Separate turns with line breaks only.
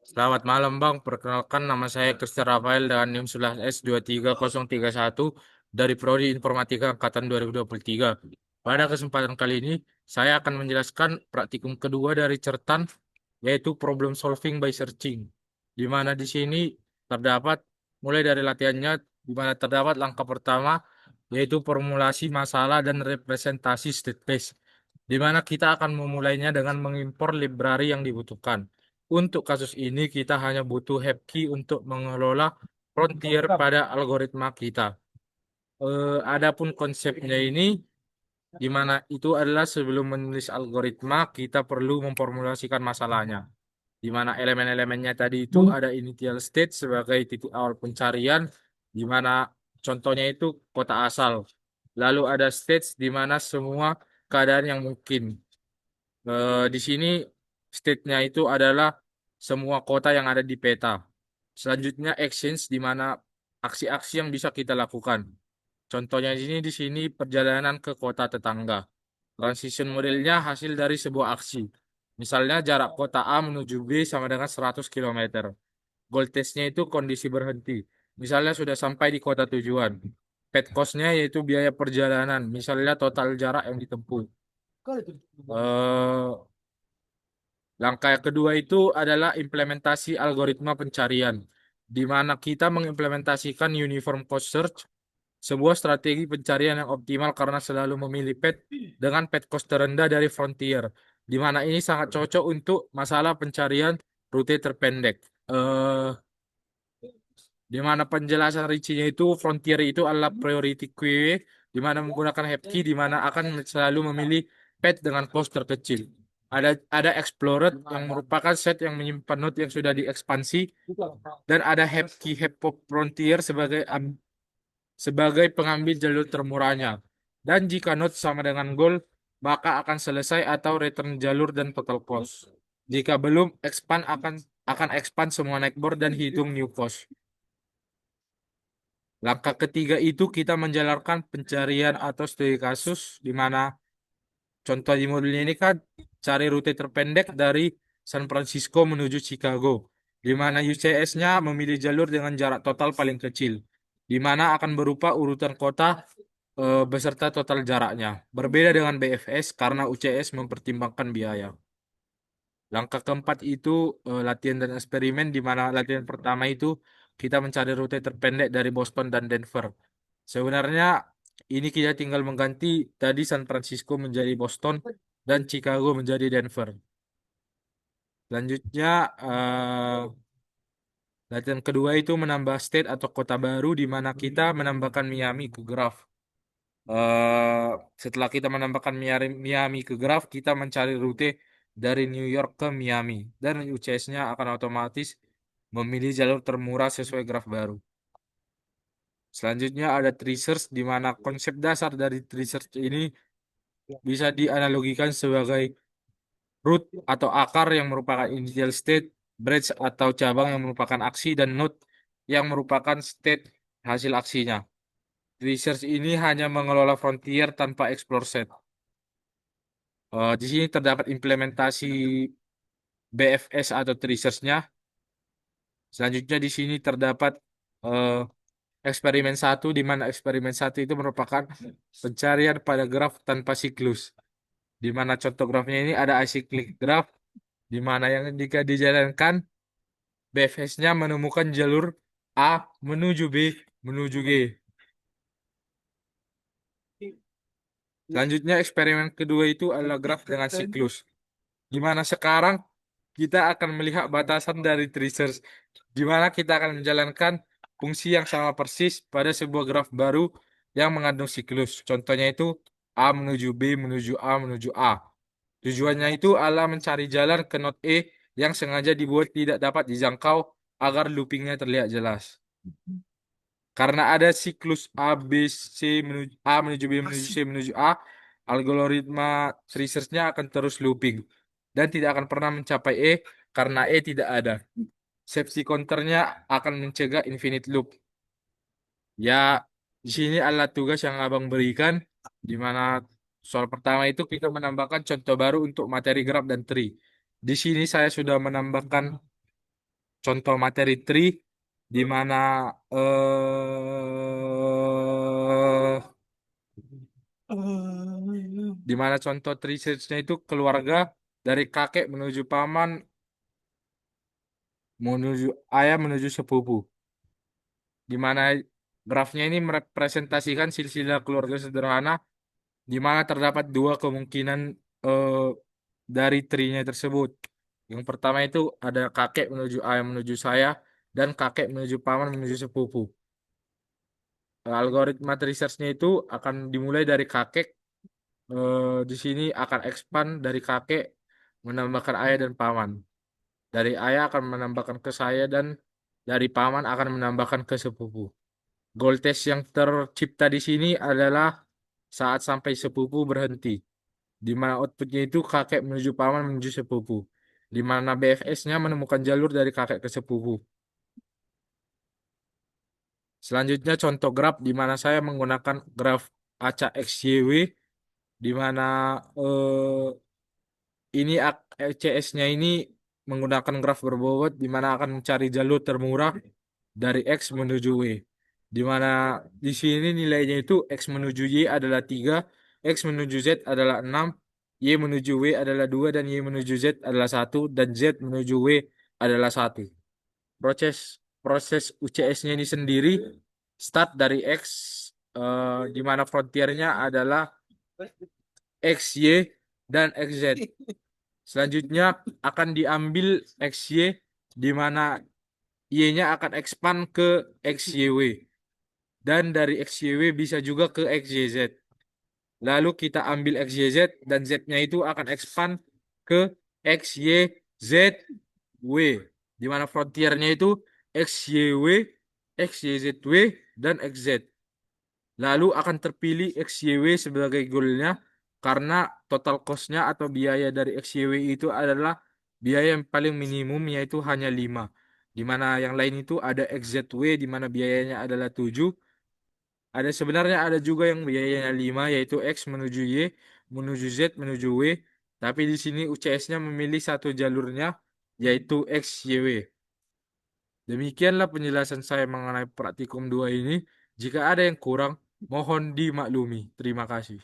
Selamat malam Bang, perkenalkan nama saya Christian Rafael dengan NIM S23031 dari Prodi Informatika Angkatan 2023. Pada kesempatan kali ini, saya akan menjelaskan praktikum kedua dari Certan, yaitu Problem Solving by Searching. Di mana di sini terdapat, mulai dari latihannya, di mana terdapat langkah pertama, yaitu formulasi masalah dan representasi state space, di mana kita akan memulainya dengan mengimpor library yang dibutuhkan. Untuk kasus ini, kita hanya butuh Hepkey untuk mengelola frontier pada algoritma kita. Adapun konsepnya ini, di mana itu adalah sebelum menulis algoritma, kita perlu memformulasikan masalahnya. Di mana elemen-elemennya tadi itu ada initial state sebagai titik awal pencarian, di mana contohnya itu kota asal. Lalu ada states di mana semua keadaan yang mungkin. Di sini state-nya itu adalah semua kota yang ada di peta. Selanjutnya actions di mana aksi-aksi yang bisa kita lakukan. Contohnya di sini perjalanan ke kota tetangga. Transition modelnya hasil dari sebuah aksi. Misalnya jarak kota A menuju B sama dengan 100 km. Goal testnya itu kondisi berhenti. Misalnya sudah sampai di kota tujuan. Pet cost-nya yaitu biaya perjalanan. Misalnya total jarak yang ditempuh. Eh, Langkah yang kedua itu adalah implementasi algoritma pencarian, di mana kita mengimplementasikan uniform cost search, sebuah strategi pencarian yang optimal karena selalu memilih pet dengan pet cost terendah dari frontier, di mana ini sangat cocok untuk masalah pencarian rute terpendek. Eh, di mana penjelasan rincinya itu frontier itu adalah priority queue, di mana menggunakan key, di mana akan selalu memilih pet dengan cost terkecil. Ada explored yang merupakan set yang menyimpan node yang sudah diekspansi, dan ada key pop frontier sebagai pengambil jalur termurahnya. Dan jika node sama dengan goal, maka akan selesai atau return jalur dan total cost. Jika belum, akan expand semua netboard dan hitung new cost. Langkah ketiga itu kita menjalankan pencarian atau studi kasus, di mana contoh di modulnya ini kan cari rute terpendek dari San Francisco menuju Chicago, di mana UCS-nya memilih jalur dengan jarak total paling kecil, di mana akan berupa urutan kota beserta total jaraknya. Berbeda dengan BFS karena UCS mempertimbangkan biaya. Langkah keempat itu latihan dan eksperimen, di mana latihan pertama itu kita mencari rute terpendek dari Boston dan Denver. Sebenarnya ini kita tinggal mengganti tadi San Francisco menjadi Boston dan Chicago menjadi Denver. Selanjutnya latihan kedua itu menambah state atau kota baru, di mana kita menambahkan Miami ke graf. Eh, Setelah kita menambahkan Miami ke graf, kita mencari rute dari New York ke Miami, dan UCS-nya akan otomatis memilih jalur termurah sesuai graf baru. Selanjutnya ada tree search, di mana konsep dasar dari tree search ini bisa dianalogikan sebagai root atau akar yang merupakan initial state, branch atau cabang yang merupakan aksi, dan node yang merupakan state hasil aksinya. Tree search ini hanya mengelola frontier tanpa explore set. Di sini terdapat implementasi BFS atau tree search-nya. Selanjutnya di sini terdapat eh, eksperimen satu, di mana eksperimen satu itu merupakan pencarian pada graf tanpa siklus. Di mana contoh grafnya ini ada acyclic graph, di mana yang jika dijalankan BFS-nya menemukan jalur A menuju B menuju G. Selanjutnya eksperimen kedua itu adalah graf dengan siklus, di mana sekarang kita akan melihat batasan dari tracer, di mana kita akan menjalankan fungsi yang sama persis pada sebuah graf baru yang mengandung siklus. Contohnya itu A menuju B menuju A menuju A. Tujuannya itu adalah mencari jalan ke node E yang sengaja dibuat tidak dapat dijangkau agar loopingnya terlihat jelas. Karena ada siklus A, B, C menuju A menuju B menuju C menuju A, algoritma research-nya akan terus looping dan tidak akan pernah mencapai E karena E tidak ada. Safety counter-nya akan mencegah infinite loop. Ya, di sini adalah tugas yang Abang berikan, di mana soal pertama itu kita menambahkan contoh baru untuk materi graph dan tree. Di sini saya sudah menambahkan contoh materi tree di mana di mana contoh tree search-nya itu keluarga dari kakek menuju paman menuju ayah menuju sepupu, di mana grafnya ini merepresentasikan silsilah keluarga sederhana di mana terdapat dua kemungkinan eh, dari tree-nya tersebut. Yang pertama itu ada kakek menuju ayah menuju saya dan kakek menuju paman menuju sepupu. Algoritma research-nya itu akan dimulai dari kakek. Di sini akan expand dari kakek menambahkan ayah dan paman. Dari ayah akan menambahkan ke saya dan dari paman akan menambahkan ke sepupu. Goal test yang tercipta di sini adalah saat sampai sepupu berhenti, di mana outputnya itu kakek menuju paman menuju sepupu, di mana BFS-nya menemukan jalur dari kakek ke sepupu. Selanjutnya contoh graf di mana saya menggunakan graf acak XYW, di mana ini CS-nya ini menggunakan graf berbobot di mana akan mencari jalur termurah dari X menuju W. Di mana di sini nilainya itu X menuju Y adalah 3, X menuju Z adalah 6, Y menuju W adalah 2 dan Y menuju Z adalah 1, dan Z menuju W adalah 1. Proses proses UCS-nya ini sendiri start dari X, di mana frontiernya adalah X, Y, dan XZ. Selanjutnya akan diambil XY di mana Y-nya akan expand ke XYW. Dan dari XYW bisa juga ke XYZ. Lalu kita ambil XYZ dan Z-nya itu akan expand ke XYZW. Di mana frontiernya itu XYW, XYZW, dan XZ. Lalu akan terpilih XYW sebagai goalnya karena total cost-nya atau biaya dari XYW itu adalah biaya yang paling minimum yaitu hanya 5. Di mana yang lain itu ada XZW di mana biayanya adalah 7. Ada sebenarnya ada juga yang biayanya 5 yaitu X menuju Y, menuju Z, menuju W. Tapi di sini UCS-nya memilih satu jalurnya yaitu XYW. Demikianlah penjelasan saya mengenai praktikum 2 ini. Jika ada yang kurang, mohon dimaklumi. Terima kasih.